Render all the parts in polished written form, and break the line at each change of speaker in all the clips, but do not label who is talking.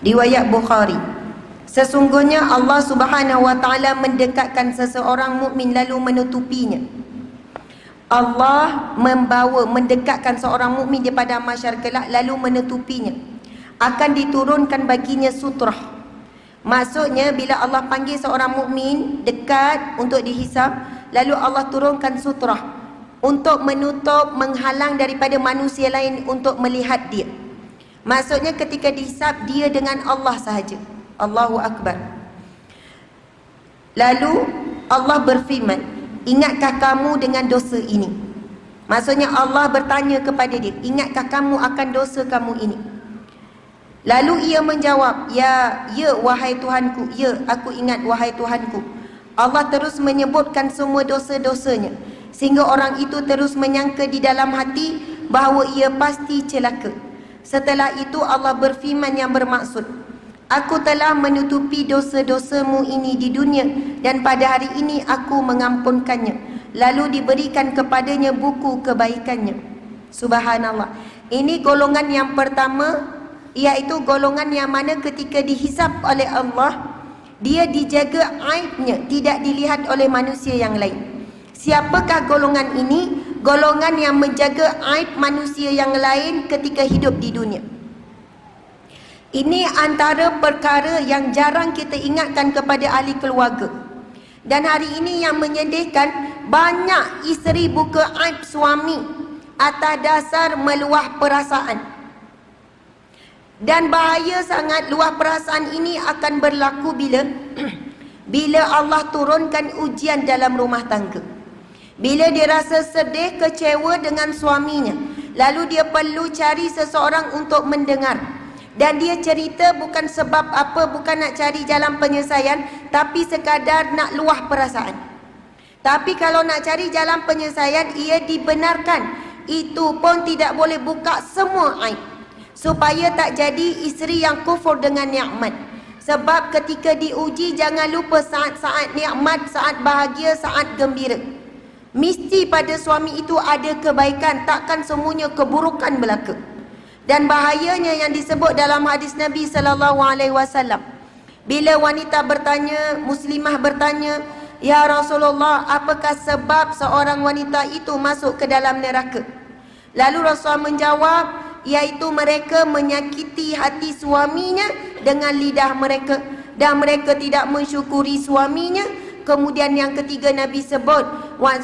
Riwayat Bukhari. Sesungguhnya Allah Subhanahu wa taala mendekatkan seseorang mukmin lalu menutupinya. Allah mendekatkan seorang mukmin daripada mahsyar kelak lalu menutupinya. Akan diturunkan baginya sutrah. Maksudnya bila Allah panggil seorang mukmin dekat untuk dihisab, lalu Allah turunkan sutrah untuk menutup, menghalang daripada manusia lain untuk melihat dia. Maksudnya ketika dihisab dia dengan Allah sahaja. Allahu Akbar. Lalu Allah berfirman, ingatkah kamu dengan dosa ini? Maksudnya Allah bertanya kepada dia, ingatkah kamu akan dosa kamu ini? Lalu ia menjawab, ya wahai Tuhanku, ya aku ingat wahai Tuhanku. Allah terus menyebutkan semua dosa-dosanya, sehingga orang itu terus menyangka di dalam hati bahawa ia pasti celaka. Setelah itu Allah berfirman yang bermaksud, aku telah menutupi dosa-dosamu ini di dunia dan pada hari ini aku mengampunkannya. Lalu diberikan kepadanya buku kebaikannya. Subhanallah. Ini golongan yang pertama, iaitu golongan yang mana ketika dihisab oleh Allah, dia dijaga aibnya, tidak dilihat oleh manusia yang lain. Siapakah golongan ini? Golongan yang menjaga aib manusia yang lain ketika hidup di dunia. Ini antara perkara yang jarang kita ingatkan kepada ahli keluarga. Dan hari ini yang menyedihkan, banyak isteri buka aib suami atas dasar meluah perasaan. Dan bahaya sangat luah perasaan ini akan berlaku bila Allah turunkan ujian dalam rumah tangga. Bila dia rasa sedih, kecewa dengan suaminya, lalu dia perlu cari seseorang untuk mendengar. Dan dia cerita bukan sebab apa, bukan nak cari jalan penyelesaian, tapi sekadar nak luah perasaan. Tapi kalau nak cari jalan penyelesaian, ia dibenarkan. Itu pun tidak boleh buka semua aib, supaya tak jadi isteri yang kufur dengan nikmat. Sebab ketika diuji, jangan lupa saat-saat nikmat, saat bahagia, saat gembira. Mesti pada suami itu ada kebaikan, takkan semuanya keburukan belaka. Dan bahayanya yang disebut dalam hadis Nabi SAW, bila wanita bertanya, muslimah bertanya, ya Rasulullah, apakah sebab seorang wanita itu masuk ke dalam neraka? Lalu Rasulullah menjawab, iaitu mereka menyakiti hati suaminya dengan lidah mereka, dan mereka tidak mensyukuri suaminya. Kemudian yang ketiga Nabi sebut,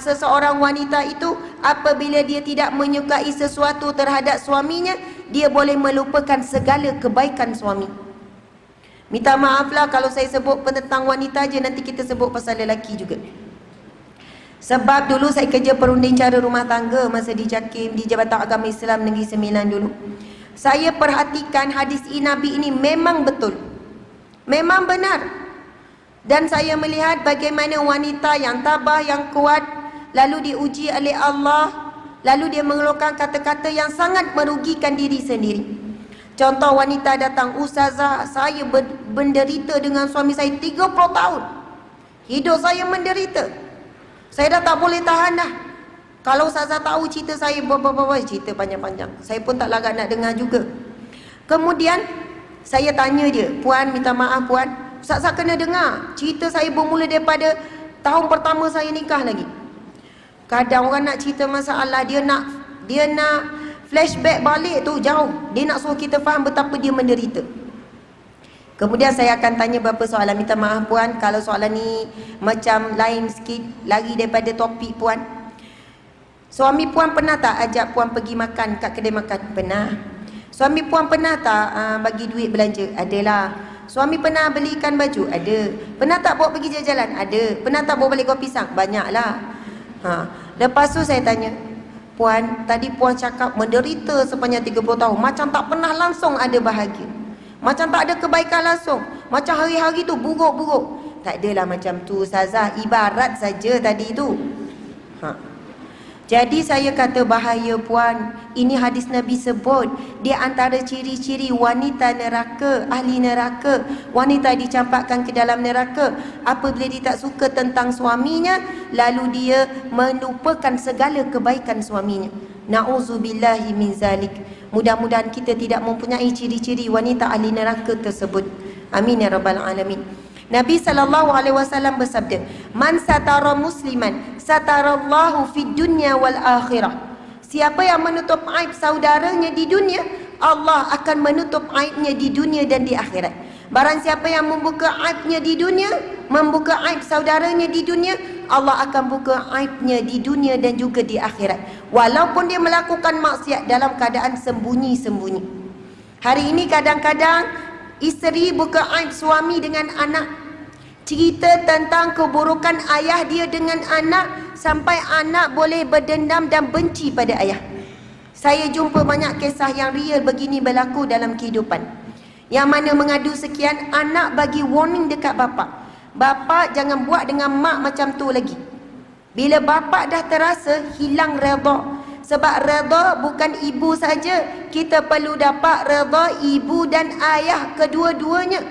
seseorang wanita itu apabila dia tidak menyukai sesuatu terhadap suaminya, dia boleh melupakan segala kebaikan suami. Minta maaflah kalau saya sebut tentang wanita je, nanti kita sebut pasal lelaki juga. Sebab dulu saya kerja perunding cara rumah tangga masa di JAKIM, di Jabatan Agama Islam Negeri Sembilan dulu. Saya perhatikan hadis Nabi ini memang betul, memang benar. Dan saya melihat bagaimana wanita yang tabah, yang kuat, lalu diuji oleh Allah, lalu dia mengeluarkan kata-kata yang sangat merugikan diri sendiri. Contoh, wanita datang, ustazah, saya menderita dengan suami saya 30 tahun. Hidup saya menderita. Saya dah tak boleh tahan dah. Kalau ustazah tahu cerita saya, cerita panjang-panjang. Saya pun tak larat nak dengar juga. Kemudian saya tanya dia, puan, minta maaf puan, ustazah kena dengar cerita saya bermula daripada tahun pertama saya nikah lagi. Kadang orang nak cerita masalah, dia nak flashback balik tu jauh. Dia nak suruh kita faham betapa dia menderita. Kemudian saya akan tanya beberapa soalan. Minta maaf puan kalau soalan ni macam lain sikit, lari daripada topik puan. Suami puan pernah tak ajak puan pergi makan kat kedai makan? Pernah. Suami puan pernah tak bagi duit belanja? Adalah. Suami pernah belikan baju? Ada. Pernah tak bawa pergi jalan-jalan? Ada. Pernah tak bawa balik kopi pisang? Banyaklah. Lepas tu saya tanya, puan, tadi puan cakap menderita sepanjang 30 tahun, macam tak pernah langsung ada bahagia, macam tak ada kebaikan langsung, macam hari-hari tu buruk-buruk. Tak adalah macam tu ustazah, ibarat saja tadi tu. Jadi saya kata bahaya puan. Ini hadis Nabi sebut, dia antara ciri-ciri wanita neraka, ahli neraka. Wanita dicampakkan ke dalam neraka apabila dia tak suka tentang suaminya, lalu dia melupakan segala kebaikan suaminya. Na'udzubillahi min zalik. Mudah-mudahan kita tidak mempunyai ciri-ciri wanita ahli neraka tersebut. Amin ya rabbal alamin. Nabi SAW bersabda, "Man satara musliman satarallahu fid dunya wal akhirah." Siapa yang menutup aib saudaranya di dunia, Allah akan menutup aibnya di dunia dan di akhirat. Barang siapa yang membuka aibnya di dunia, membuka aib saudaranya di dunia, Allah akan buka aibnya di dunia dan juga di akhirat. Walaupun dia melakukan maksiat dalam keadaan sembunyi-sembunyi. Hari ini kadang-kadang isteri buka aib suami dengan anak. Cerita tentang keburukan ayah dia dengan anak, sampai anak boleh berdendam dan benci pada ayah. Saya jumpa banyak kisah yang real begini berlaku dalam kehidupan. Yang mana mengadu sekian, anak bagi warning dekat bapa. Bapa jangan buat dengan mak macam tu lagi. Bila bapa dah terasa, hilang redha. Sebab redha bukan ibu saja, kita perlu dapat redha ibu dan ayah kedua-duanya.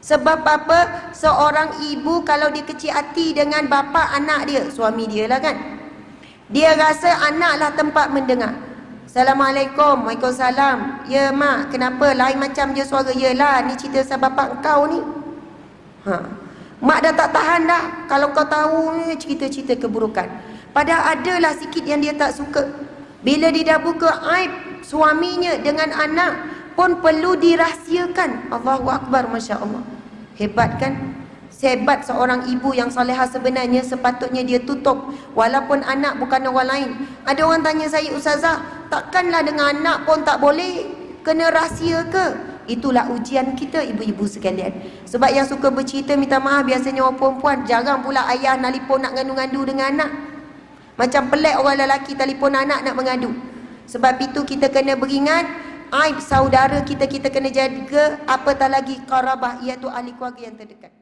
Sebab apa? Seorang ibu kalau dia kecil hati dengan bapa anak dia, suami dia lah kan, dia rasa anaklah tempat mendengar. Assalamualaikum. Waalaikumsalam. Ya mak, kenapa lain macam je suara? Yelah, ni cerita pasal bapak kau ni. Mak dah tak tahan dah kalau kau tahu ni cerita-cerita keburukan. Padahal adalah sikit yang dia tak suka. Bila dia dah buka aib suaminya dengan anak pun perlu dirahsiakan. Allahu Akbar, Masya Allah. Hebat kan? Sehebat seorang ibu yang salihah sebenarnya sepatutnya dia tutup. Walaupun anak bukan orang lain. Ada orang tanya saya, Ustazah, takkanlah dengan anak pun tak boleh? Kena rahsia ke? Itulah ujian kita ibu-ibu sekalian. Sebab yang suka bercerita minta maaf biasanya orang perempuan. Jarang pula ayah nelipon nak ngadu-ngadu dengan anak. Macam pelik orang lelaki telefon anak nak mengadu. Sebab itu kita kena beringat, aib saudara kita kena jaga, apatah lagi qarabah, iaitu ahli keluarga yang terdekat.